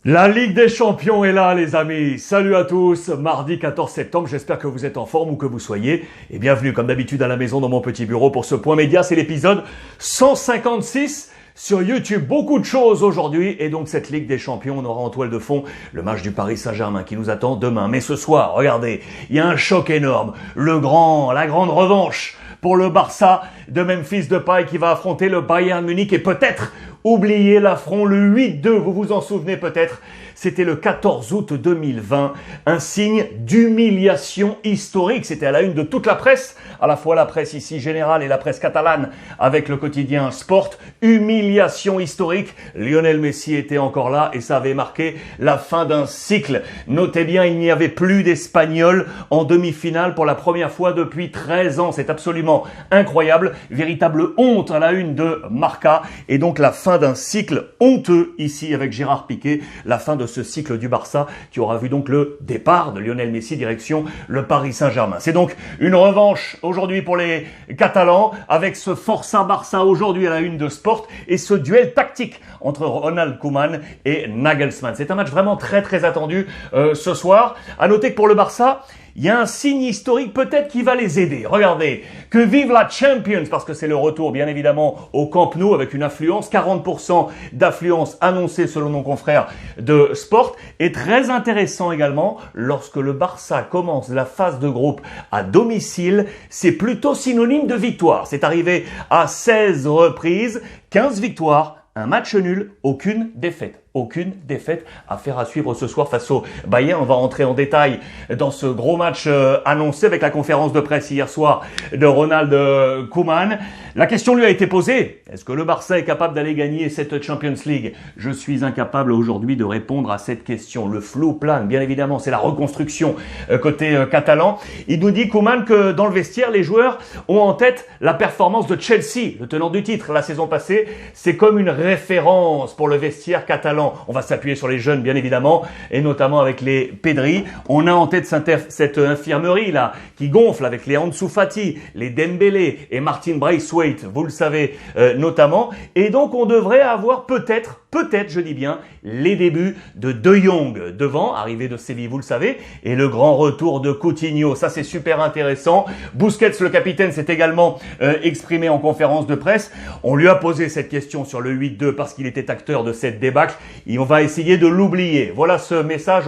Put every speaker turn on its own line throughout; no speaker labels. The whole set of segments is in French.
La Ligue des Champions est là, les amis. Salut à tous. Mardi 14 septembre, j'espère que vous êtes en forme où que vous soyez. Et bienvenue, comme d'habitude, à la maison dans mon petit bureau pour ce point média. C'est l'épisode 156 sur YouTube. Beaucoup de choses aujourd'hui. Et donc, cette Ligue des Champions, on aura en toile de fond le match du Paris Saint-Germain qui nous attend demain. Mais ce soir, regardez, il y a un choc énorme. La grande revanche pour le Barça de Memphis Depay qui va affronter le Bayern Munich et peut-être oubliez l'affront, le 8-2, vous vous en souvenez peut-être, c'était le 14 août 2020, un signe d'humiliation historique. C'était à la une de toute la presse, à la fois la presse ici générale et la presse catalane avec le quotidien Sport. Humiliation historique, Lionel Messi était encore là et ça avait marqué la fin d'un cycle. Notez bien, il n'y avait plus d'Espagnols en demi-finale pour la première fois depuis 13 ans. C'est absolument incroyable, véritable honte à la une de Marca et donc la fin d'un cycle honteux ici avec Gérard Piqué, la fin de ce cycle du Barça qui aura vu donc le départ de Lionel Messi direction le Paris Saint-Germain. C'est donc une revanche aujourd'hui pour les Catalans avec ce Força Barça aujourd'hui à la une de Sport et ce duel tactique entre Ronald Koeman et Nagelsmann. C'est un match vraiment très attendu ce soir. À noter que pour le Barça, il y a un signe historique peut-être qui va les aider. Regardez, que vive la Champions, parce que c'est le retour bien évidemment au Camp Nou avec une affluence, 40% d'affluence annoncée selon nos confrères de Sport. Et très intéressant également, lorsque le Barça commence la phase de groupe à domicile, c'est plutôt synonyme de victoire. C'est arrivé à 16 reprises, 15 victoires, un match nul, aucune défaite. Aucune défaite à faire à suivre ce soir face au Bayern. On va rentrer en détail dans ce gros match annoncé avec la conférence de presse hier soir de Ronald Koeman. La question lui a été posée. Est-ce que le Barça est capable d'aller gagner cette Champions League? Je suis incapable aujourd'hui de répondre à cette question. Le flou plane, bien évidemment, c'est la reconstruction côté catalan. Il nous dit, Koeman, que dans le vestiaire, les joueurs ont en tête la performance de Chelsea, le tenant du titre la saison passée. C'est comme une référence pour le vestiaire catalan. On va s'appuyer sur les jeunes, bien évidemment, et notamment avec les Pedri. On a en tête cette infirmerie là qui gonfle avec les Ansu Fati, les Dembélé et Martin Braithwaite, vous le savez notamment. Et donc on devrait avoir peut-être, je dis bien, les débuts de De Jong devant, arrivé de Séville, vous le savez, et le grand retour de Coutinho. Ça, c'est super intéressant. Busquets, le capitaine, s'est également exprimé en conférence de presse. On lui a posé cette question sur le 8-2 parce qu'il était acteur de cette débâcle. Et on va essayer de l'oublier. Voilà ce message.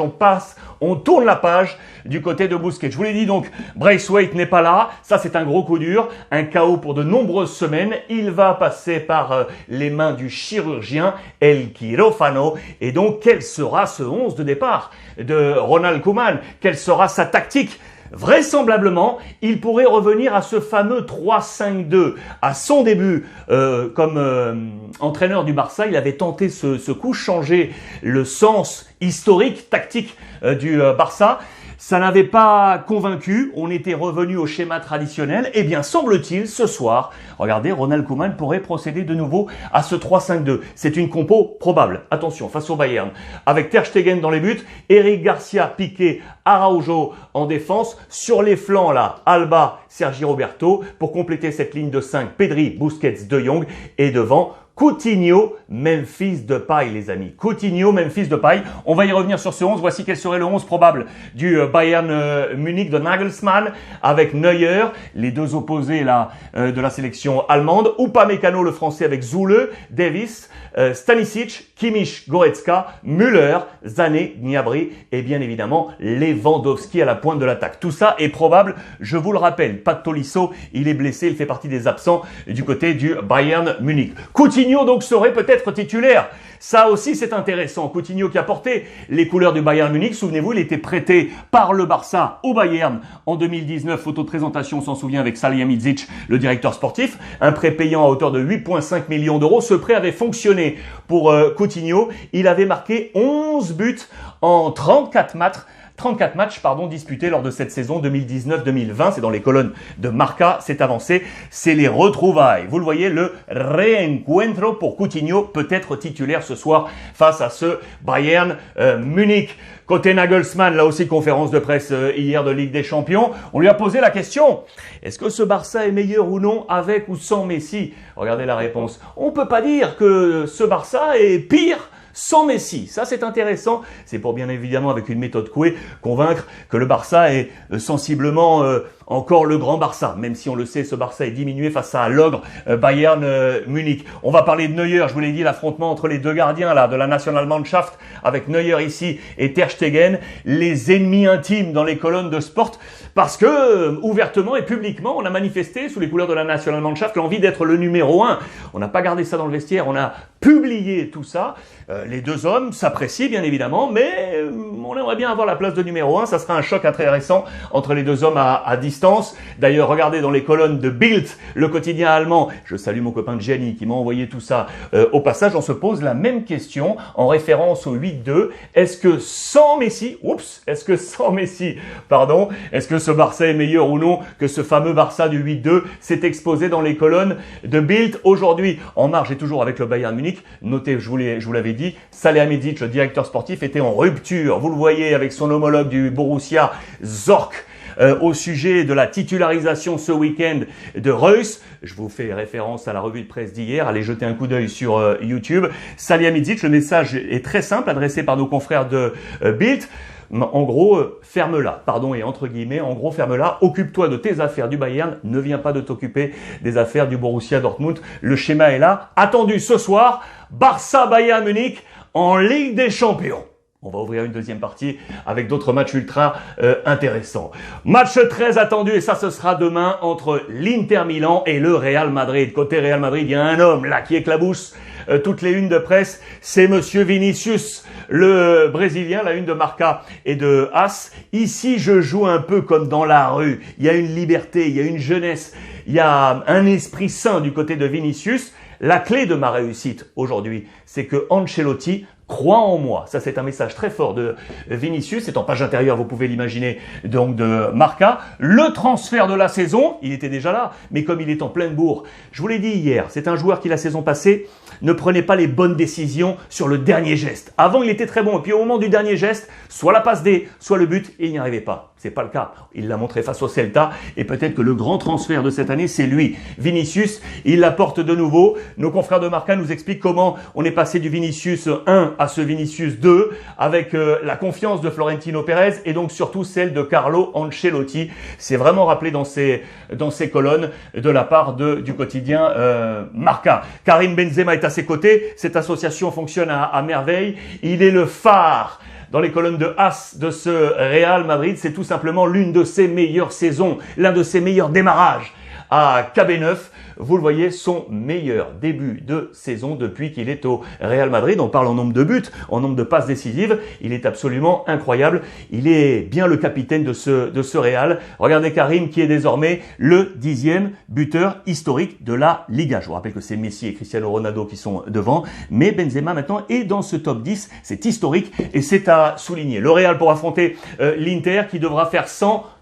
On tourne la page du côté de Busquets. Je vous l'ai dit donc, Braithwaite n'est pas là. Ça, c'est un gros coup dur. Un chaos pour de nombreuses semaines. Il va passer par les mains du chirurgien El Quirófano. Et donc, quel sera ce 11 de départ de Ronald Koeman? Quelle sera sa tactique? Vraisemblablement, il pourrait revenir à ce fameux 3-5-2. À son début, comme entraîneur du Barça, il avait tenté ce coup, changer le sens historique, tactique du Barça. Ça n'avait pas convaincu, on était revenu au schéma traditionnel. Eh bien, semble-t-il, ce soir, regardez, Ronald Koeman pourrait procéder de nouveau à ce 3-5-2. C'est une compo probable. Attention, face au Bayern. Avec Ter Stegen dans les buts, Eric Garcia, Piqué, Araujo en défense. Sur les flancs, là, Alba, Sergi Roberto. Pour compléter cette ligne de 5, Pedri, Busquets, De Jong. Et devant, Coutinho, Memphis Depay, les amis. Coutinho, Memphis Depay. On va y revenir sur ce 11. Voici quel serait le 11 probable du Bayern Munich de Nagelsmann avec Neuer, les deux opposés là de la sélection allemande. Upamecano, le français avec Zule, Davis, Stanisic, Kimmich, Goretzka, Müller, Sané, Gnabry et bien évidemment Lewandowski à la pointe de l'attaque. Tout ça est probable, je vous le rappelle. Pas de Tolisso, il est blessé, il fait partie des absents du côté du Bayern Munich. Coutinho donc serait peut-être titulaire. Ça aussi c'est intéressant. Coutinho qui a porté les couleurs du Bayern Munich. Souvenez-vous, il était prêté par le Barça au Bayern en 2019. Photo de présentation, on s'en souvient avec Salihamidzic, le directeur sportif. Un prêt payant à hauteur de 8,5 millions d'euros. Ce prêt avait fonctionné pour Coutinho. Il avait marqué 11 buts en 34 matchs disputés lors de cette saison 2019-2020. C'est dans les colonnes de Marca, c'est avancé. C'est les retrouvailles. Vous le voyez, le reencuentro pour Coutinho, peut-être titulaire ce soir face à ce Bayern Munich. Côté Nagelsmann, là aussi conférence de presse hier de Ligue des Champions. On lui a posé la question, est-ce que ce Barça est meilleur ou non avec ou sans Messi? Regardez la réponse. On peut pas dire que ce Barça est pire sans Messi. Ça, c'est intéressant. C'est pour bien évidemment, avec une méthode Coué, convaincre que le Barça est sensiblement encore le grand Barça. Même si on le sait, ce Barça est diminué face à l'ogre Bayern Munich. On va parler de Neuer. Je vous l'ai dit, l'affrontement entre les deux gardiens là de la Nationalmannschaft avec Neuer ici et Ter Stegen. Les ennemis intimes dans les colonnes de Sport. Parce que, ouvertement et publiquement, on a manifesté sous les couleurs de la Nationalmannschaft l'envie d'être le numéro 1. On n'a pas gardé ça dans le vestiaire, on a publié tout ça. Les deux hommes s'apprécient bien évidemment, mais on aimerait bien avoir la place de numéro 1. Ça sera un choc intéressant entre les deux hommes à distance. D'ailleurs, regardez dans les colonnes de Bild, le quotidien allemand. Je salue mon copain Gianni qui m'a envoyé tout ça. Au passage, on se pose la même question en référence au 8-2. Est-ce que sans Messi, est-ce que ce Barça est meilleur ou non que ce fameux Barça du 8-2? C'est exposé dans les colonnes de Bild aujourd'hui. En marge et toujours avec le Bayern Munich. Notez, je vous l'avais dit, Salihamidzic, le directeur sportif, était en rupture. Vous le voyez avec son homologue du Borussia, Zorc. Au sujet de la titularisation ce week-end de Reus. Je vous fais référence à la revue de presse d'hier. Allez jeter un coup d'œil sur YouTube. Salihamidzic, le message est très simple, adressé par nos confrères de Bild. En gros, ferme-la, pardon, et entre guillemets, en gros, ferme-la, occupe-toi de tes affaires du Bayern, ne viens pas de t'occuper des affaires du Borussia Dortmund. Le schéma est là. Attendu ce soir, Barça-Bayern Munich en Ligue des Champions. On va ouvrir une deuxième partie avec d'autres matchs ultra intéressants. Match très attendu, et ça ce sera demain entre l'Inter Milan et le Real Madrid. Côté Real Madrid, il y a un homme là qui éclabousse toutes les unes de presse, c'est monsieur Vinicius, le Brésilien, la une de Marca et de AS. Ici, je joue un peu comme dans la rue. Il y a une liberté, il y a une jeunesse, il y a un esprit sain du côté de Vinicius. La clé de ma réussite aujourd'hui, c'est que Ancelotti croit en moi. Ça, c'est un message très fort de Vinicius. C'est en page intérieure, vous pouvez l'imaginer, donc de Marca. Le transfert de la saison, il était déjà là, mais comme il est en pleine bourre, je vous l'ai dit hier, c'est un joueur qui, la saison passée, ne prenait pas les bonnes décisions sur le dernier geste. Avant, il était très bon. Et puis, au moment du dernier geste, soit la passe D, soit le but, il n'y arrivait pas. C'est pas le cas. Il l'a montré face au Celta. Et peut-être que le grand transfert de cette année, c'est lui. Vinicius, il l'apporte de nouveau. Nos confrères de Marca nous expliquent comment on est passé du Vinicius 1 à ce Vinicius 2 avec la confiance de Florentino Pérez et donc surtout celle de Carlo Ancelotti. C'est vraiment rappelé dans ces colonnes de la part du quotidien Marca. Karim Benzema est à ses côtés. Cette association fonctionne à merveille. Il est le phare dans les colonnes de AS de ce Real Madrid. C'est tout simplement l'une de ses meilleures saisons, l'un de ses meilleurs démarrages à KB9. Vous le voyez, son meilleur début de saison depuis qu'il est au Real Madrid. On parle en nombre de buts, en nombre de passes décisives. Il est absolument incroyable. Il est bien le capitaine de ce Real. Regardez Karim qui est désormais le 10e buteur historique de la Liga. Je vous rappelle que c'est Messi et Cristiano Ronaldo qui sont devant. Mais Benzema maintenant est dans ce top 10. C'est historique et c'est à souligner. Le Real pour affronter l'Inter qui devra faire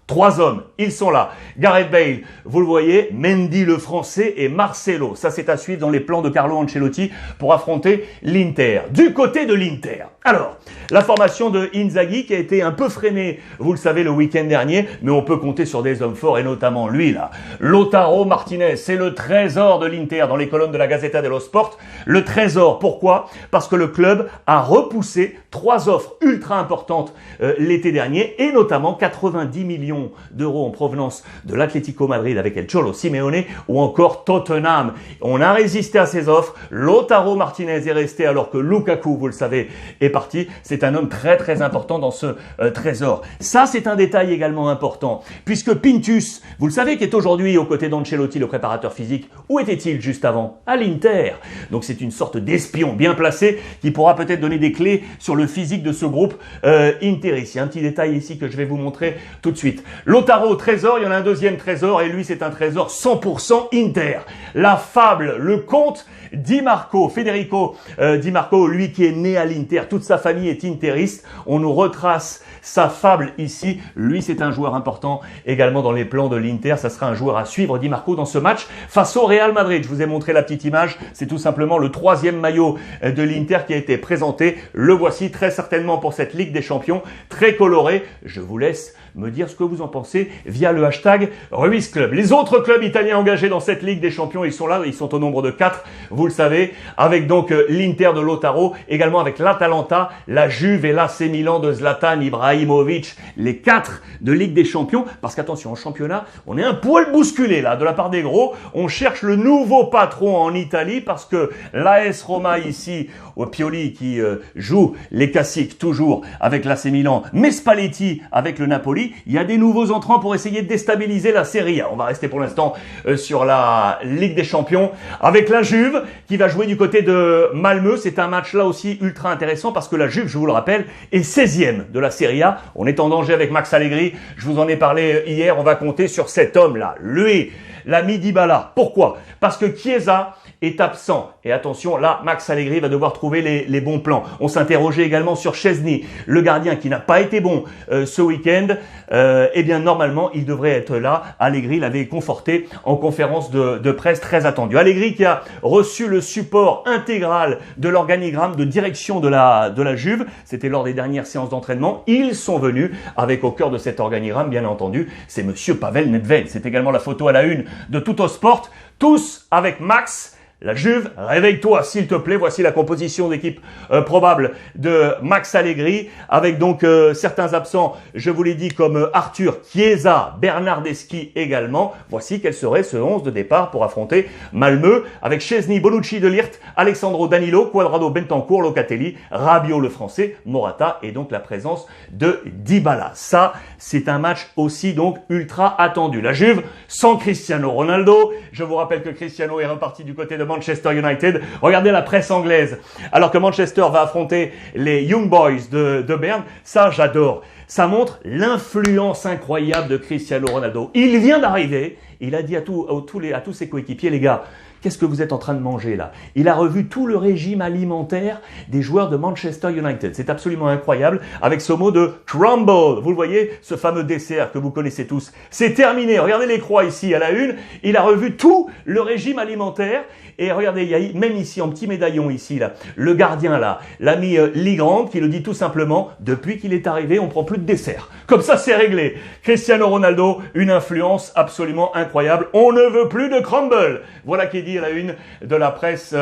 3 hommes, ils sont là. Gareth Bale, vous le voyez, Mendy le français et Marcelo. Ça, c'est à suivre dans les plans de Carlo Ancelotti pour affronter l'Inter. Du côté de l'Inter. Alors, la formation de Inzaghi qui a été un peu freinée, vous le savez, le week-end dernier, mais on peut compter sur des hommes forts et notamment lui là. Lautaro Martinez, c'est le trésor de l'Inter dans les colonnes de la Gazzetta dello Sport. Le trésor, pourquoi? Parce que le club a repoussé 3 offres ultra importantes l'été dernier et notamment 90 millions d'euros en provenance de l'Atlético Madrid avec El Cholo Simeone ou encore Tottenham. On a résisté à ces offres. Lautaro Martinez est resté alors que Lukaku, vous le savez, est parti. C'est un homme très très important dans ce trésor. Ça, c'est un détail également important puisque Pintus, vous le savez, qui est aujourd'hui aux côtés d'Ancelotti, le préparateur physique, où était-il juste avant? À l'Inter. Donc c'est une sorte d'espion bien placé qui pourra peut-être donner des clés sur le physique de ce groupe interiste. Il y a un petit détail ici que je vais vous montrer tout de suite. Lautaro, trésor, il y en a un deuxième trésor et lui c'est un trésor 100% Inter. La fable, le conte Di Marco, Federico Di Marco, lui qui est né à l'Inter, toute sa famille est interiste. On nous retrace sa fable ici. Lui c'est un joueur important également dans les plans de l'Inter. Ça sera un joueur à suivre, Di Marco, dans ce match face au Real Madrid. Je vous ai montré la petite image. C'est tout simplement le 3e maillot de l'Inter qui a été présenté. Le voici très certainement pour cette Ligue des Champions, très coloré. Je vous laisse me dire ce que vous vous en pensez via le hashtag Ruiz Club. Les autres clubs italiens engagés dans cette Ligue des Champions, ils sont là, ils sont au nombre de 4, vous le savez, avec donc l'Inter de Lautaro, également avec l'Atalanta, la Juve et l'AC Milan de Zlatan Ibrahimovic, les 4 de Ligue des Champions, parce qu'attention, en championnat, on est un poil bousculé là, de la part des gros, on cherche le nouveau patron en Italie, parce que l'AS Roma ici, au Pioli qui joue les classiques toujours avec l'AC Milan, mais Spalletti avec le Napoli, il y a des nouveaux entrants pour essayer de déstabiliser la Serie A. On va rester pour l'instant sur la Ligue des Champions avec la Juve qui va jouer du côté de Malmö. C'est un match là aussi ultra intéressant parce que la Juve, je vous le rappelle, est 16e de la Serie A. On est en danger avec Max Allegri. Je vous en ai parlé hier. On va compter sur cet homme-là, lui, l'ami Dybala. Pourquoi? Parce que Chiesa est absent. Et attention, là, Max Allegri va devoir trouver les bons plans. On s'interrogeait également sur Szczesny, le gardien qui n'a pas été bon ce week-end. Eh bien, normalement, il devrait être là. Allegri l'avait conforté en conférence de presse très attendue. Allegri qui a reçu le support intégral de l'organigramme de direction de la Juve. C'était lors des dernières séances d'entraînement. Ils sont venus avec au cœur de cet organigramme, bien entendu, c'est monsieur Pavel Nedved. C'est également la photo à la une de Tuttosport. Tous avec Max. La Juve, réveille-toi s'il te plaît. Voici la composition d'équipe probable de Max Allegri avec donc certains absents, je vous l'ai dit, comme Arthur, Chiesa, Bernardeschi également. Voici quel serait ce 11 de départ pour affronter Malmö avec Szczesny, Bonucci, De Ligt, Alessandro Danilo, Cuadrado, Bentancur, Locatelli, Rabiot le français, Morata et donc la présence de Dybala. Ça, c'est un match aussi donc ultra attendu. La Juve sans Cristiano Ronaldo. Je vous rappelle que Cristiano est reparti du côté de Manchester United. Regardez la presse anglaise. Alors que Manchester va affronter les Young Boys de Berne. Ça, j'adore. Ça montre l'influence incroyable de Cristiano Ronaldo. Il vient d'arriver. Il a dit à tous ses coéquipiers, les gars, qu'est-ce que vous êtes en train de manger là? Il a revu tout le régime alimentaire des joueurs de Manchester United. C'est absolument incroyable avec ce mot de crumble. Vous le voyez, ce fameux dessert que vous connaissez tous. C'est terminé. Regardez les croix ici à la une. Il a revu tout le régime alimentaire. Et regardez, il y a même ici en petit médaillon ici là, le gardien là, l'ami Lee Grant qui le dit tout simplement, depuis qu'il est arrivé, on prend plus de dessert. Comme ça, c'est réglé. Cristiano Ronaldo, une influence absolument incroyable. On ne veut plus de crumble. Voilà qui est dit à la une de la presse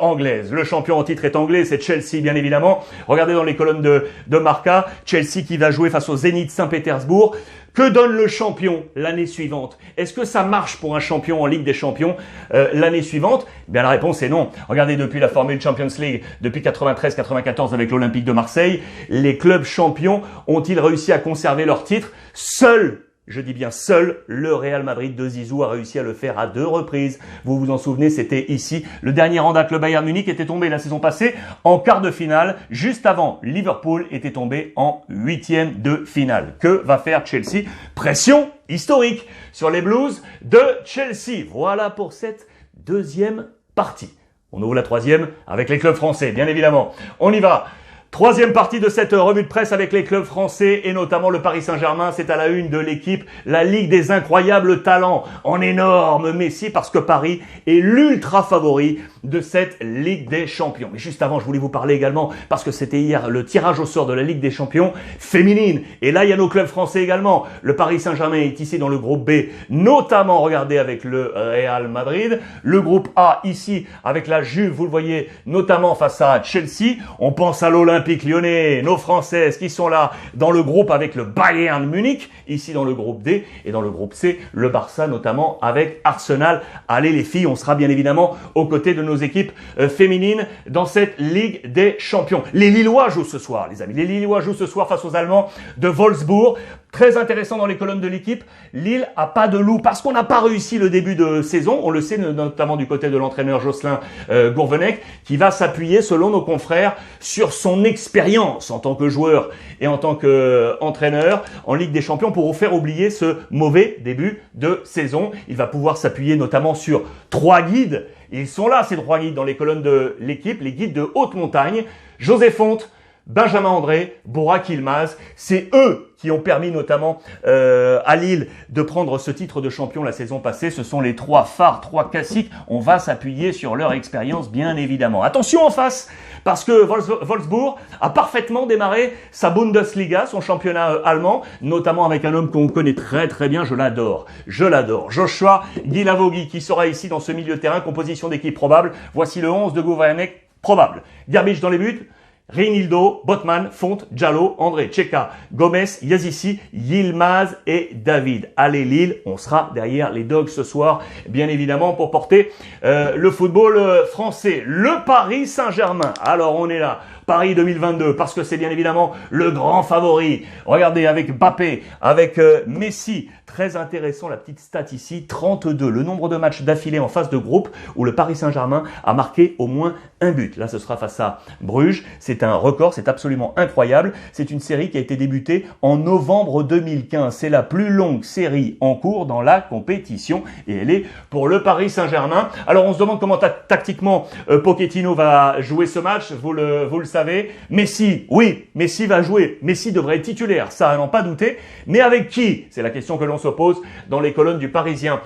anglaise. Le champion en titre est anglais, c'est Chelsea bien évidemment. Regardez dans les colonnes de Marca, Chelsea qui va jouer face au Zénith Saint-Pétersbourg. Que donne le champion l'année suivante? Est-ce que ça marche pour un champion en Ligue des Champions l'année suivante? Eh bien, la réponse est non. Regardez, depuis la Formule Champions League, depuis 93-94 avec l'Olympique de Marseille, les clubs champions ont-ils réussi à conserver leur titre? Seul, je dis bien seul, le Real Madrid de Zizou a réussi à le faire à 2 reprises. Vous vous en souvenez, c'était ici. Le dernier en date, le Bayern Munich, était tombé la saison passée en quart de finale. Juste avant, Liverpool était tombé en 8e de finale. Que va faire Chelsea? Pression historique sur les Blues de Chelsea. Voilà pour cette deuxième partie. On ouvre la troisième avec les clubs français, bien évidemment. On y va. Troisième partie de cette revue de presse avec les clubs français et notamment le Paris Saint-Germain. C'est à la une de l'équipe, la Ligue des incroyables talents en énorme Messi parce que Paris est l'ultra favori de cette Ligue des Champions. Mais juste avant, je voulais vous parler également parce que c'était hier le tirage au sort de la Ligue des Champions féminine. Et là, il y a nos clubs français également. Le Paris Saint-Germain est ici dans le groupe B, notamment, regardez, avec le Real Madrid. Le groupe A ici avec la Juve, vous le voyez, notamment face à Chelsea. On pense à l'Olympique Lyonnais, nos Françaises qui sont là dans le groupe avec le Bayern Munich, ici dans le groupe D, et dans le groupe C, le Barça notamment avec Arsenal. Allez les filles, on sera bien évidemment aux côtés de nos équipes féminines dans cette Ligue des Champions. Les Lillois jouent ce soir, les amis. Les Lillois jouent ce soir face aux Allemands de Wolfsburg. Très intéressant dans les colonnes de l'équipe, Lille a pas de loup parce qu'on n'a pas réussi le début de saison. On le sait notamment du côté de l'entraîneur Jocelyn Gourvenec qui va s'appuyer selon nos confrères sur son expérience en tant que joueur et en tant qu'entraîneur en Ligue des Champions pour vous faire oublier ce mauvais début de saison. Il va pouvoir s'appuyer notamment sur 3 guides. Ils sont là ces 3 guides dans les colonnes de l'équipe, les guides de haute montagne. José Fonte, Benjamin André, Burak Yılmaz, c'est eux qui ont permis notamment à Lille de prendre ce titre de champion la saison passée. Ce sont les trois phares, trois classiques. On va s'appuyer sur leur expérience, bien évidemment. Attention en face, parce que Wolfsburg a parfaitement démarré sa Bundesliga, son championnat allemand, notamment avec un homme qu'on connaît très très bien, je l'adore. Joshua Guilavogui, qui sera ici dans ce milieu de terrain, composition d'équipe probable. Voici le 11 de Gouvernek probable. Garbage dans les buts. Reinildo, Botman, Font, Diallo, André, Tcheka, Gomez, Yazissi, Yilmaz et David. Allez Lille, on sera derrière les Dogs ce soir, bien évidemment, pour porter le football français. Le Paris Saint-Germain. Alors on est là. Paris 2022, parce que c'est bien évidemment le grand favori. Regardez, avec Mbappé, avec Messi. Très intéressant, la petite stat ici, 32. Le nombre de matchs d'affilée en phase de groupe où le Paris Saint-Germain a marqué au moins un but. Là, ce sera face à Bruges. C'est un record, c'est absolument incroyable. C'est une série qui a été débutée en novembre 2015. C'est la plus longue série en cours dans la compétition et elle est pour le Paris Saint-Germain. Alors, on se demande comment tactiquement Pochettino va jouer ce match. Vous le savez. Messi, oui, Messi va jouer. Messi devrait être titulaire, ça à n'en pas douter. Mais avec qui? C'est la question que l'on se pose dans les colonnes du Parisien.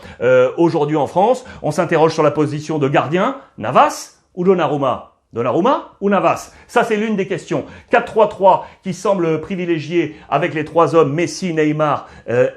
Aujourd'hui en France, on s'interroge sur la position de gardien, Navas ou Donnarumma? Donnarumma ou Navas? Ça, c'est l'une des questions. 4-3-3 qui semble privilégié avec les trois hommes, Messi, Neymar,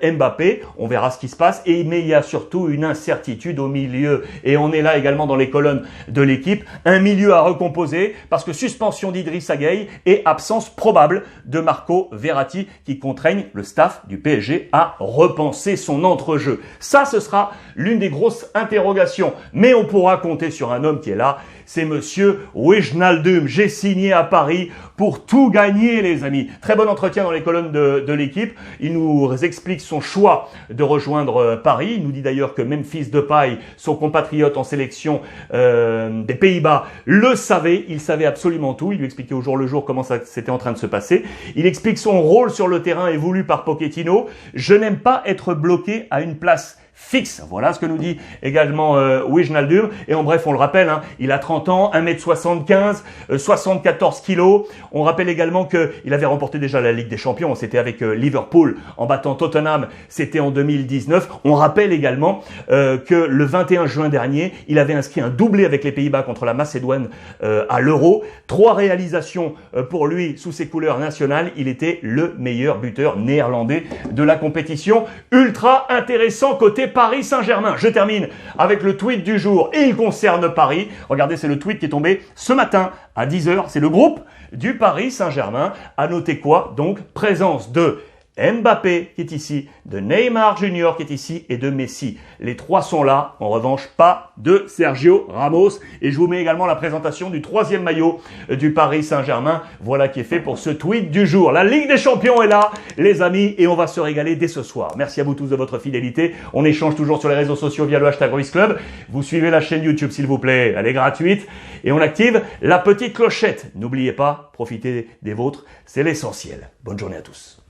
Mbappé. On verra ce qui se passe. Mais il y a surtout une incertitude au milieu. Et on est là également dans les colonnes de l'équipe. Un milieu à recomposer parce que suspension d'Idrissa Gueye et absence probable de Marco Verratti qui contraignent le staff du PSG à repenser son entrejeu. Ça, ce sera l'une des grosses interrogations. Mais on pourra compter sur un homme qui est là. C'est monsieur Wijnaldum. J'ai signé à Paris pour tout gagner, les amis. Très bon entretien dans les colonnes de l'équipe. Il nous explique son choix de rejoindre Paris. Il nous dit d'ailleurs que Memphis Depay, son compatriote en sélection des Pays-Bas, le savait. Il savait absolument tout. Il lui expliquait au jour le jour comment ça s'était en train de se passer. Il explique son rôle sur le terrain et voulu par Pochettino. Je n'aime pas être bloqué à une place fixe. Voilà ce que nous dit également Wijnaldum. Et en bref, on le rappelle, hein, il a 30 ans, 1m75, 74 kilos. On rappelle également qu'il avait remporté déjà la Ligue des Champions. C'était avec Liverpool en battant Tottenham. C'était en 2019. On rappelle également que le 21 juin dernier, il avait inscrit un doublé avec les Pays-Bas contre la Macédoine à l'Euro. 3 réalisations pour lui sous ses couleurs nationales. Il était le meilleur buteur néerlandais de la compétition. Ultra intéressant côté Paris Saint-Germain. Je termine avec le tweet du jour et il concerne Paris. Regardez, c'est le tweet qui est tombé ce matin à 10h. C'est le groupe du Paris Saint-Germain. À noter quoi? Donc, présence de Mbappé qui est ici, de Neymar Junior qui est ici et de Messi. Les trois sont là. En revanche, pas de Sergio Ramos. Et je vous mets également la présentation du 3e maillot du Paris Saint-Germain. Voilà qui est fait pour ce tweet du jour. La Ligue des Champions est là, les amis, et on va se régaler dès ce soir. Merci à vous tous de votre fidélité. On échange toujours sur les réseaux sociaux via le hashtag Ruiz Club. Vous suivez la chaîne YouTube, s'il vous plaît. Elle est gratuite. Et on active la petite clochette. N'oubliez pas, profitez des vôtres. C'est l'essentiel. Bonne journée à tous.